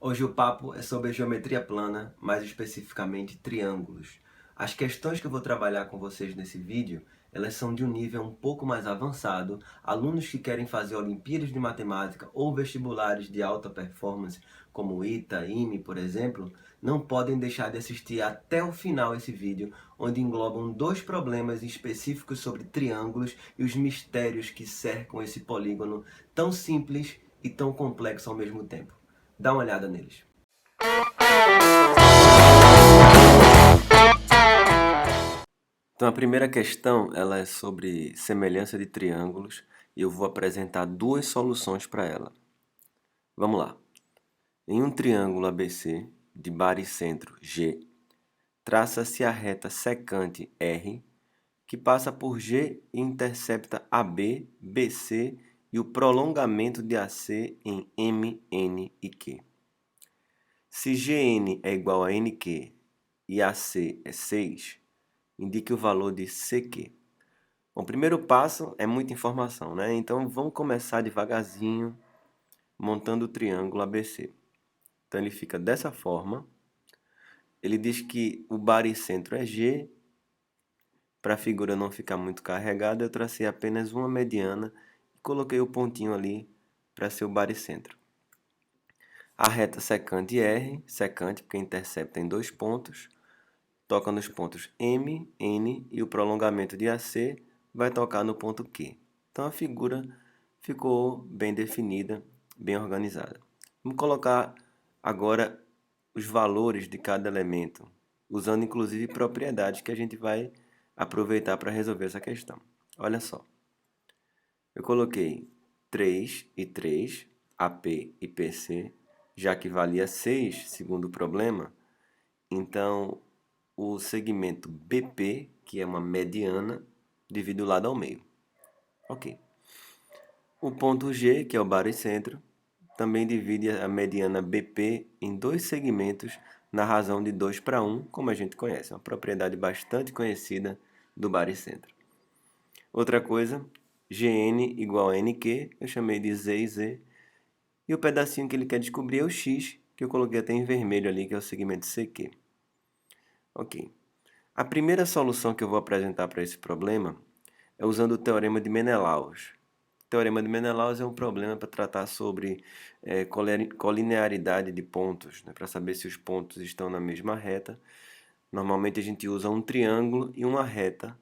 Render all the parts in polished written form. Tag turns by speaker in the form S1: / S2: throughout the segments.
S1: Hoje o papo é sobre geometria plana, mais especificamente triângulos. As questões que eu vou trabalhar com vocês nesse vídeo, elas são de um nível um pouco mais avançado. Alunos que querem fazer Olimpíadas de Matemática ou vestibulares de alta performance, como o ITA, IME, por exemplo, não podem deixar de assistir até o final esse vídeo, onde englobam dois problemas específicos sobre triângulos e os mistérios que cercam esse polígono tão simples e tão complexo ao mesmo tempo. Dá uma olhada neles. Então a primeira questão ela é sobre semelhança de triângulos e eu vou apresentar duas soluções para ela. Vamos lá. Em um triângulo ABC de baricentro G, traça-se a reta secante R, que passa por G e intercepta AB, BC e o prolongamento de AC em M, N e Q. Se Gn é igual a Nq e AC é 6, indique o valor de CQ. Bom, o primeiro passo é muita informação, né? Então vamos começar devagarzinho, montando o triângulo ABC. Então ele fica dessa forma. Ele diz que o baricentro é G. Para a figura não ficar muito carregada, eu tracei apenas uma mediana e coloquei o pontinho ali para ser o baricentro. A reta secante R, secante porque intercepta em dois pontos, toca nos pontos M, N e o prolongamento de AC vai tocar no ponto Q. Então a figura ficou bem definida, bem organizada. Vamos colocar agora os valores de cada elemento, usando inclusive propriedades que a gente vai aproveitar para resolver essa questão. Olha só, eu coloquei 3 e 3, AP e PC, já que valia 6 segundo o problema, então o segmento BP, que é uma mediana, divide o lado ao meio. Ok. O ponto G, que é o baricentro, também divide a mediana BP em dois segmentos na razão de 2 para 1, como a gente conhece, uma propriedade bastante conhecida do baricentro. Outra coisa, Gn igual a Nq, eu chamei de Z e Z, e o pedacinho que ele quer descobrir é o X, que eu coloquei até em vermelho ali, que é o segmento CQ. Ok. A primeira solução que eu vou apresentar para esse problema é usando o teorema de Menelaus. O teorema de Menelaus é um problema para tratar sobre colinearidade de pontos, né, para saber se os pontos estão na mesma reta. Normalmente a gente usa um triângulo e uma reta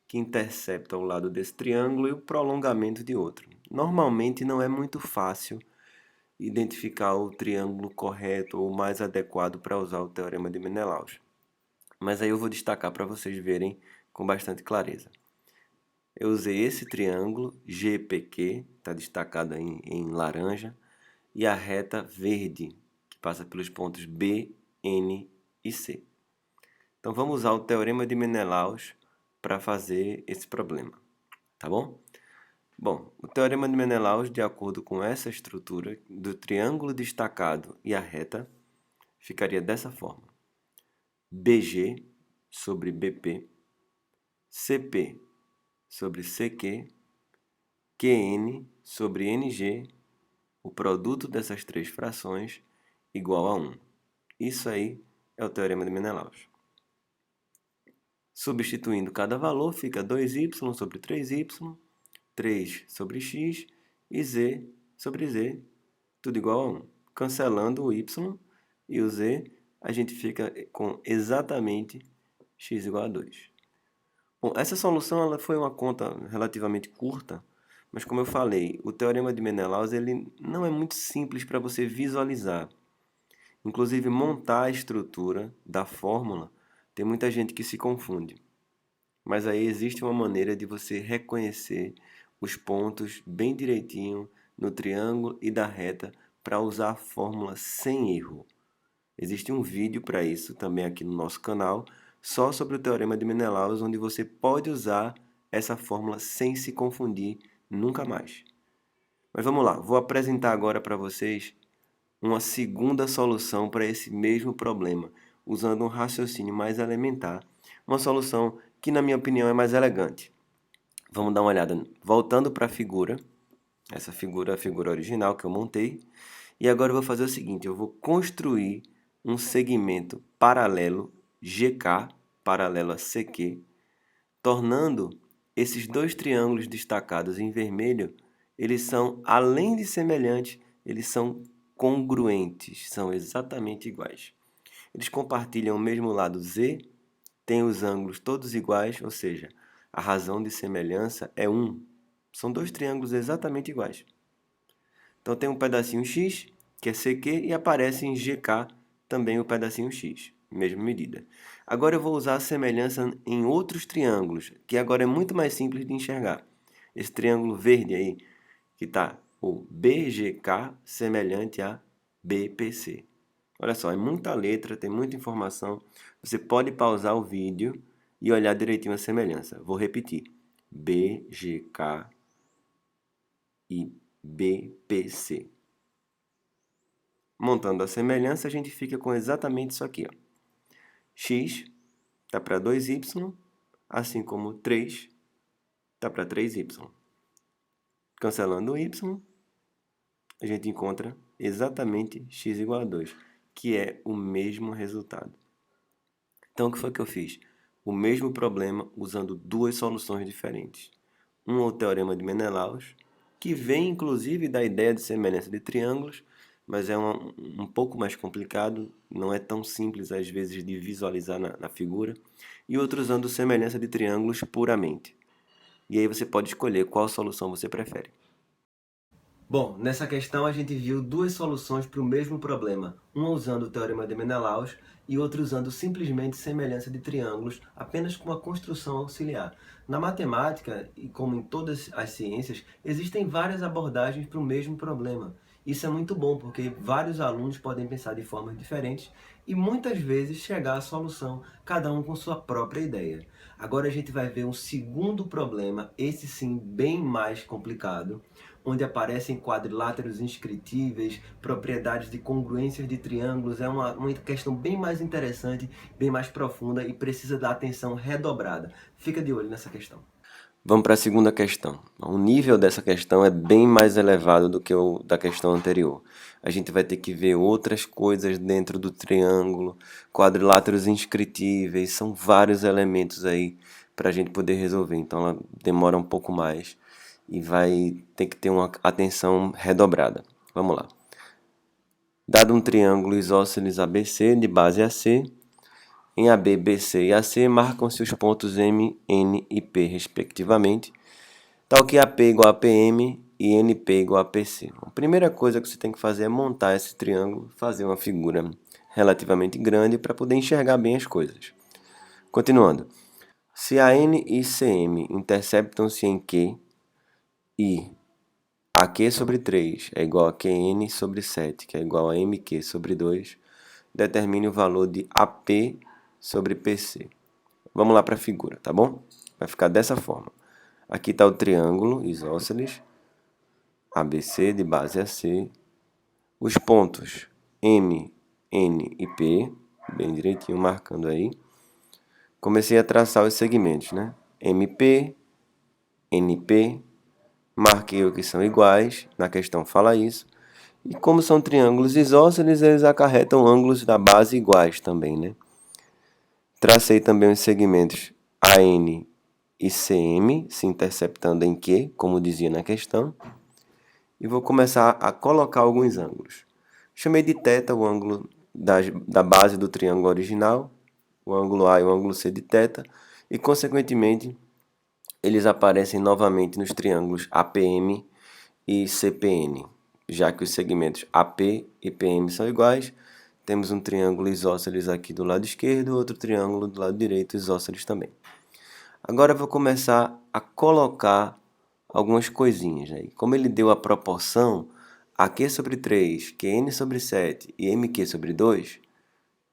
S1: que intercepta o lado desse triângulo e o prolongamento de outro. Normalmente não é muito fácil identificar o triângulo correto ou mais adequado para usar o teorema de Menelaus. Mas aí eu vou destacar para vocês verem com bastante clareza. Eu usei esse triângulo GPQ, está destacado em laranja, e a reta verde, que passa pelos pontos B, N e C. Então vamos usar o teorema de Menelaus para fazer esse problema, tá bom? Bom, o teorema de Menelaus, de acordo com essa estrutura do triângulo destacado e a reta, ficaria dessa forma. BG sobre BP, CP sobre CQ, QN sobre NG, o produto dessas três frações igual a 1. Isso aí é o teorema de Menelaus. Substituindo cada valor, fica 2y sobre 3y, 3 sobre x e z sobre z, tudo igual a 1. Cancelando o y e o z, a gente fica com exatamente x igual a 2. Bom, essa solução ela foi uma conta relativamente curta, mas como eu falei, o teorema de Menelaus ele não é muito simples para você visualizar. Inclusive, montar a estrutura da fórmula, tem muita gente que se confunde. Mas aí existe uma maneira de você reconhecer os pontos bem direitinho no triângulo e da reta para usar a fórmula sem erro. Existe um vídeo para isso também aqui no nosso canal, só sobre o teorema de Menelaus, onde você pode usar essa fórmula sem se confundir nunca mais. Mas vamos lá, vou apresentar agora para vocês uma segunda solução para esse mesmo problema, usando um raciocínio mais elementar, uma solução que, na minha opinião, é mais elegante. Vamos dar uma olhada. Voltando para a figura, essa figura é a figura original que eu montei, E agora eu vou fazer o seguinte, eu vou construir um segmento paralelo GK, paralelo a CQ, tornando esses dois triângulos destacados em vermelho, eles são, além de semelhantes, eles são congruentes, são exatamente iguais. Eles compartilham o mesmo lado Z, têm os ângulos todos iguais, ou seja, a razão de semelhança é 1. São dois triângulos exatamente iguais. Então tem um pedacinho X, que é CQ, e aparece em GK também o pedacinho X, mesma medida. Agora eu vou usar a semelhança em outros triângulos, que agora é muito mais simples de enxergar. Esse triângulo verde aí, que está o BGK semelhante a BPC. Olha só, é muita letra, tem muita informação. Você pode pausar o vídeo e olhar direitinho a semelhança. Vou repetir. BGK e BPC. Montando a semelhança, a gente fica com exatamente isso aqui. Ó. X está para 2y, assim como 3 está para 3y. Cancelando o y, a gente encontra exatamente x igual a 2, que é o mesmo resultado. Então, o que foi que eu fiz? O mesmo problema usando duas soluções diferentes. Um é o teorema de Menelaus, que vem inclusive da ideia de semelhança de triângulos, mas é um pouco mais complicado, não é tão simples às vezes de visualizar na figura. E outro usando semelhança de triângulos puramente. E aí você pode escolher qual solução você prefere. Bom, nessa questão a gente viu duas soluções para o mesmo problema, uma usando o teorema de Menelaus e outra usando simplesmente semelhança de triângulos, apenas com uma construção auxiliar. Na matemática, e como em todas as ciências, existem várias abordagens para o mesmo problema. Isso é muito bom, porque vários alunos podem pensar de formas diferentes e muitas vezes chegar à solução, cada um com sua própria ideia. Agora a gente vai ver um segundo problema, esse sim bem mais complicado, onde aparecem quadriláteros inscritíveis, propriedades de congruências de triângulos. É uma questão bem mais interessante, bem mais profunda e precisa da atenção redobrada. Fica de olho nessa questão. Vamos para a segunda questão. O nível dessa questão é bem mais elevado do que o da questão anterior. A gente vai ter que ver outras coisas dentro do triângulo, quadriláteros inscritíveis, são vários elementos aí para a gente poder resolver. Então ela demora um pouco mais e vai ter que ter uma atenção redobrada. Vamos lá. Dado um triângulo isósceles ABC de base AC, em AB, BC e AC marcam-se os pontos M, N e P, respectivamente, tal que AP igual a PM e NP igual a PC. A primeira coisa que você tem que fazer é montar esse triângulo, fazer uma figura relativamente grande para poder enxergar bem as coisas. Continuando, se AN e CM interceptam-se em Q e AQ sobre 3 é igual a QN sobre 7, que é igual a MQ sobre 2, determine o valor de AP sobre PC. Vamos lá para a figura, tá bom? Vai ficar dessa forma. Aqui está o triângulo isósceles, ABC de base a C. Os pontos M, N e P, bem direitinho marcando aí. Comecei a traçar os segmentos, né? MP, NP, marquei o que são iguais, na questão fala isso. E como são triângulos isósceles, eles acarretam ângulos da base iguais também, né? Tracei também os segmentos AN e CM, se interceptando em Q, como dizia na questão. E vou começar a colocar alguns ângulos. Chamei de θ o ângulo da base do triângulo original, o ângulo A e o ângulo C de θ, e consequentemente eles aparecem novamente nos triângulos APM e CPN. Já que os segmentos AP e PM são iguais, temos um triângulo isósceles aqui do lado esquerdo, outro triângulo do lado direito isósceles também. Agora eu vou começar a colocar algumas coisinhas aí. Como ele deu a proporção AQ sobre 3, QN sobre 7 e MQ sobre 2,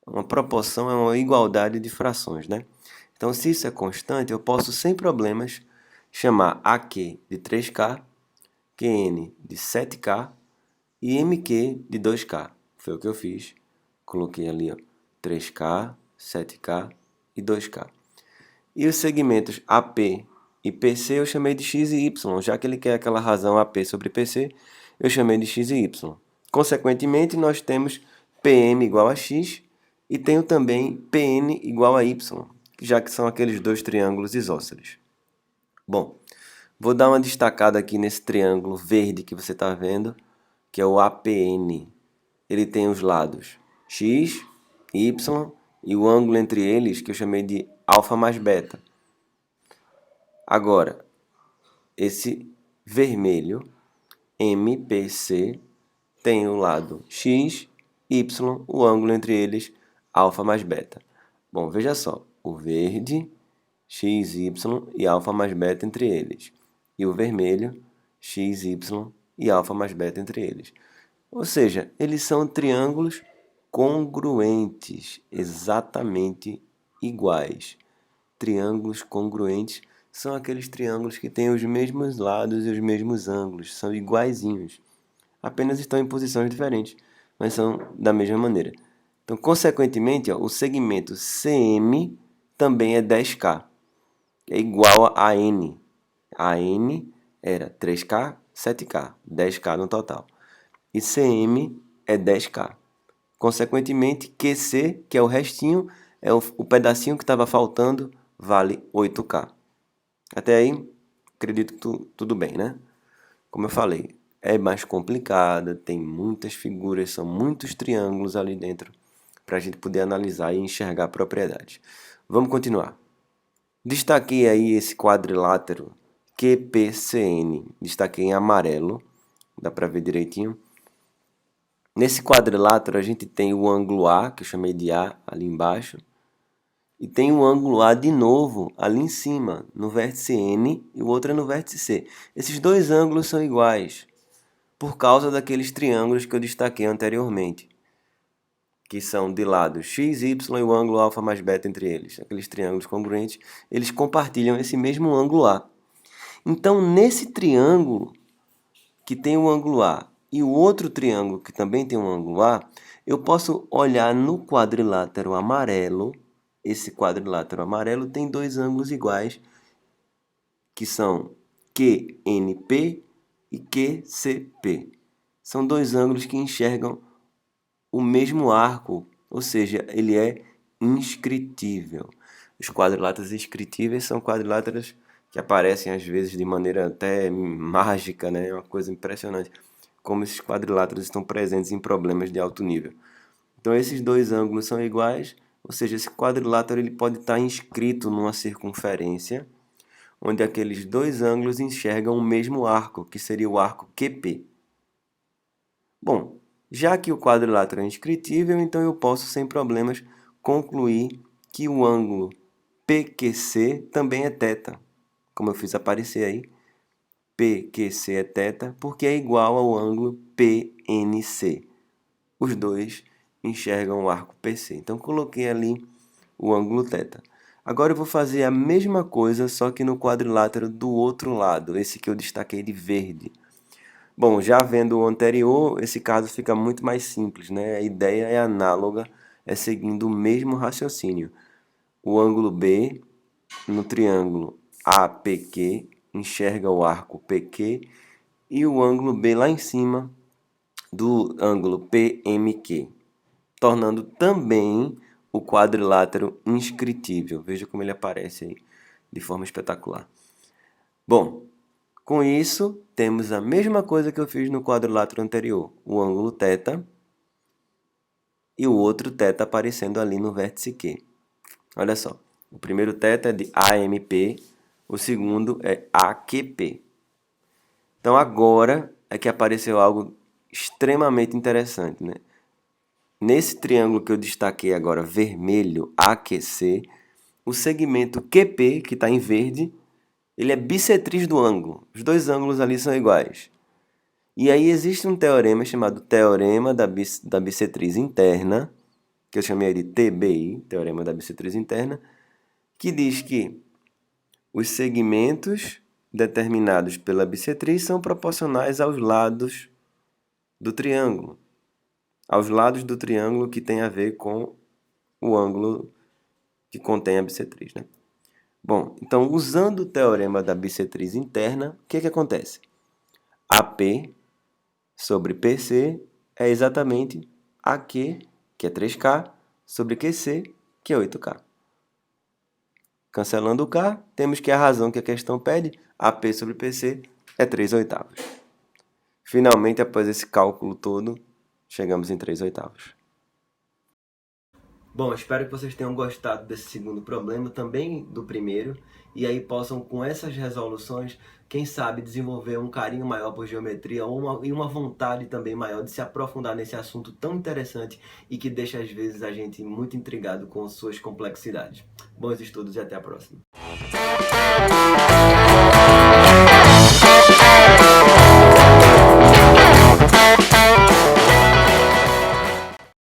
S1: uma proporção é uma igualdade de frações, né? Então, se isso é constante, eu posso sem problemas chamar AQ de 3K, QN de 7K e MQ de 2K. Foi o que eu fiz. Coloquei ali ó, 3K, 7K e 2K. E os segmentos AP e PC eu chamei de X e Y. Já que ele quer aquela razão AP sobre PC, eu chamei de X e Y. Consequentemente, nós temos PM igual a X e tenho também PN igual a Y, já que são aqueles dois triângulos isósceles. Bom, vou dar uma destacada aqui nesse triângulo verde que você está vendo, que é o APN. Ele tem os lados X, Y e o ângulo entre eles, que eu chamei de alfa mais beta. Agora, esse vermelho, MPC, tem o lado X, Y, o ângulo entre eles, alfa mais beta. Bom, veja só, o verde, X, Y e alfa mais beta entre eles. E o vermelho, X, Y e alfa mais beta entre eles. Ou seja, eles são triângulos congruentes, exatamente iguais. Triângulos congruentes são aqueles triângulos que têm os mesmos lados e os mesmos ângulos, são iguaizinhos. Apenas estão em posições diferentes, mas são da mesma maneira. Então, consequentemente, o segmento CM também é 10K, é igual a N. A N era 3K, 7K, 10K no total. E CM é 10K. Consequentemente, QC, que é o restinho, é o pedacinho que estava faltando, vale 8K. Até aí, acredito que tudo bem, né? Como eu falei, é mais complicada, tem muitas figuras, são muitos triângulos ali dentro para a gente poder analisar e enxergar propriedades. Vamos continuar. Destaquei aí esse quadrilátero QPCN, destaquei em amarelo, dá para ver direitinho. Nesse quadrilátero a gente tem o ângulo A, que eu chamei de A ali embaixo, e tem o ângulo A de novo ali em cima, no vértice N e o outro é no vértice C. Esses dois ângulos são iguais, por causa daqueles triângulos que eu destaquei anteriormente, que são de lado x, y e o ângulo alfa mais beta entre eles. Aqueles triângulos congruentes, eles compartilham esse mesmo ângulo A. Então, nesse triângulo que tem o ângulo A e o outro triângulo que também tem um ângulo A, eu posso olhar no quadrilátero amarelo. Esse quadrilátero amarelo tem dois ângulos iguais, que são QNP e QCP. São dois ângulos que enxergam o mesmo arco, ou seja, ele é inscritível. Os quadriláteros inscritíveis são quadriláteros que aparecem às vezes de maneira até mágica, né? É uma coisa impressionante como esses quadriláteros estão presentes em problemas de alto nível. Então esses dois ângulos são iguais, ou seja, esse quadrilátero ele pode estar inscrito numa circunferência, onde aqueles dois ângulos enxergam o mesmo arco, que seria o arco QP. Bom, já que o quadrilátero é inscritível, então eu posso sem problemas concluir que o ângulo PQC também é θ, como eu fiz aparecer aí. PQC é θ porque é igual ao ângulo PNC. Os dois enxergam o arco PC. Então, coloquei ali o ângulo θ. Agora eu vou fazer a mesma coisa, só que no quadrilátero do outro lado, esse que eu destaquei de verde. Bom, já vendo o anterior, esse caso fica muito mais simples, né? A ideia é análoga, é seguindo o mesmo raciocínio. O ângulo B no triângulo APQ enxerga o arco PQ e o ângulo B lá em cima do ângulo PMQ, tornando também o quadrilátero inscritível. Veja como ele aparece aí de forma espetacular. Bom, com isso, temos a mesma coisa que eu fiz no quadrilátero anterior, o ângulo θ e o outro θ aparecendo ali no vértice Q. Olha só, o primeiro θ é de AMP, o segundo é AQP. Então agora é que apareceu algo extremamente interessante, né? Nesse triângulo que eu destaquei agora, vermelho, AQC, o segmento QP, que está em verde, ele é bissetriz do ângulo. Os dois ângulos ali são iguais. E aí existe um teorema chamado Teorema da Bissetriz Interna, que eu chamei de TBI, Teorema da Bissetriz Interna, que diz que os segmentos determinados pela bissetriz são proporcionais aos lados do triângulo. Aos lados do triângulo que tem a ver com o ângulo que contém a bissetriz, né? Bom, então, usando o teorema da bissetriz interna, o que acontece? AP sobre PC é exatamente AQ, que é 3K, sobre QC, que é 8K. Cancelando o K, temos que a razão que a questão pede, AP sobre PC, é 3/8. Finalmente, após esse cálculo todo, chegamos em 3/8. Bom, espero que vocês tenham gostado desse segundo problema, também do primeiro, e aí possam, com essas resoluções, quem sabe desenvolver um carinho maior por geometria e uma vontade também maior de se aprofundar nesse assunto tão interessante e que deixa às vezes a gente muito intrigado com suas complexidades. Bons estudos e até a próxima.